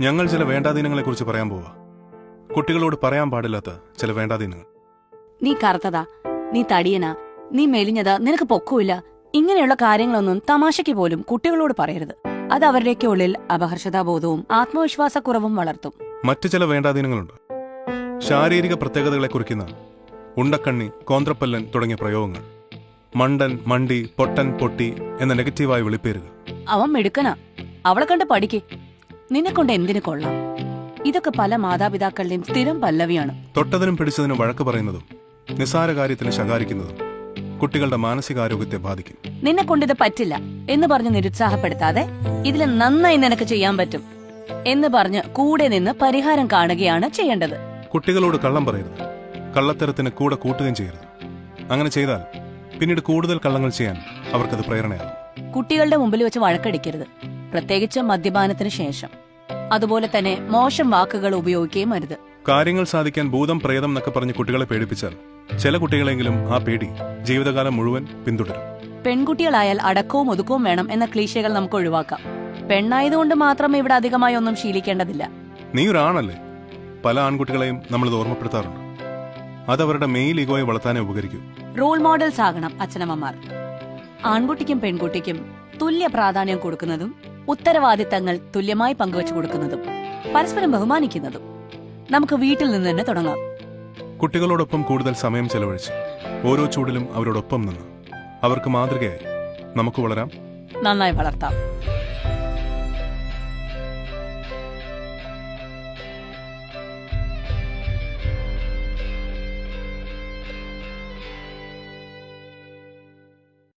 ഞങ്ങൾ ചില വേണ്ടാദീനങ്ങളെക്കുറിച്ച് പറയാൻ പോവാ. കുട്ടികളോട് പറയാൻ പാടില്ലാത്ത ചില വേണ്ടാദീനങ്ങൾ. നീ കറുത്തതാ, നീ തടിയനാ, നീ മെലിഞ്ഞതാ, നിനക്ക് പൊക്കമില്ല, ഇങ്ങനെയുള്ള കാര്യങ്ങളൊന്നും തമാശയ്ക്ക് പോലും കുട്ടികളോട് പറയരുത്. അത് അവരുടെയൊക്കെ ഉള്ളിൽ അപഹർഷതാബോധവും ആത്മവിശ്വാസക്കുറവും വളർത്തും. മറ്റു ചില വേണ്ടാദീനങ്ങളുണ്ട്. ശാരീരിക പ്രത്യേകതകളെ കുറിക്കുന്ന ഉണ്ടക്കണ്ണി, കോന്ത്രപ്പല്ലൻ തുടങ്ങിയ പ്രയോഗങ്ങൾ. മണ്ടൻ, മണ്ടി, പൊട്ടൻ, പൊട്ടി എന്ന നെഗറ്റീവായ വിളിപ്പേരുകൾ. അവൻ മിടുക്കനാ, അവളെ കണ്ട് പഠിക്ക്, നിന്നെ കൊണ്ട് എന്തിനു കൊള്ളാം. ഇതൊക്കെ പല മാതാപിതാക്കളുടെയും സ്ഥിരം പല്ലവിയാണ്. തൊട്ടതിനും പിടിച്ചതിനും വഴക്ക് പറയുന്നതും നിസ്സാര കാര്യത്തിന് ശകാരിക്കുന്നതും കുട്ടികളുടെ മാനസികാരോഗ്യത്തെ ബാധിക്കും. നിന്നെ കൊണ്ടിത് പറ്റില്ല എന്ന് പറഞ്ഞ് നിരുത്സാഹപ്പെടുത്താതെ ഇതിൽ നന്നായി നിനക്ക് ചെയ്യാൻ പറ്റും എന്ന് പറഞ്ഞ് കൂടെ നിന്ന് പരിഹാരം കാണുകയാണ് ചെയ്യേണ്ടത്. കുട്ടികളോട് കള്ളം പറയരുത്, കള്ളത്തരത്തിന് കൂടെ കൂട്ടുകയും ചെയ്യരുത്. അങ്ങനെ ചെയ്താൽ പിന്നീട് കൂടുതൽ കള്ളങ്ങൾ ചെയ്യാൻ അവർക്കത് പ്രേരണയാകും. കുട്ടികളുടെ മുമ്പിൽ വെച്ച് വഴക്കടിക്കരുത്, പ്രത്യേകിച്ച് മദ്യപാനത്തിന് ശേഷം. അതുപോലെ തന്നെ മോശം വാക്കുകൾ ഉപയോഗിക്കുകയും അരുത്. കാര്യങ്ങൾ സാധിക്കാൻ ഭൂതം, പ്രേതം എന്നൊക്കെ പറഞ്ഞ് കുട്ടികളെ പേടിപ്പിച്ചാൽ ചില കുട്ടികളെങ്കിലും ആ പേടി ജീവിതകാലം മുഴുവൻ പിന്തുടരും. പെൺകുട്ടികളായാൽ അടക്കവും ഒതുക്കവും വേണം എന്ന ക്ലീശകൾ നമുക്ക് ഒഴിവാക്കാം. പെണ്ണായതുകൊണ്ട് മാത്രം ഇവിടെ അധികമായി ഒന്നും ശീലിക്കേണ്ടതില്ല. നീ ഒരാണല്ലേ? പല ആൺകുട്ടികളെയും നമ്മളിത് ഓർമ്മപ്പെടുത്താറുണ്ട്. അതവരുടെ മെയിൽ ഈഗോയെ വളർത്താനേ ഉപകരിക്കൂ. റോൾ മോഡൽസ് ആകണം അച്ഛനമ്മമാർ. ആൺകുട്ടിക്കും പെൺകുട്ടിക്കും തുല്യ പ്രാധാന്യം കൊടുക്കുന്നതും ഉത്തരവാദിത്തങ്ങൾ തുല്യമായി പങ്കുവച്ചു കൊടുക്കുന്നതും പരസ്പരം ബഹുമാനിക്കുന്നതും നമുക്ക് വീട്ടിൽ നിന്ന് തന്നെ തുടങ്ങാം. കുട്ടികളോടൊപ്പം കൂടുതൽ സമയം ചെലവഴിച്ച് ഓരോ ചൂടിലും അവരോടൊപ്പം നിന്ന് അവർക്ക് മാതൃകയായി നമുക്ക് വളരാം, നന്നായി വളർത്താം.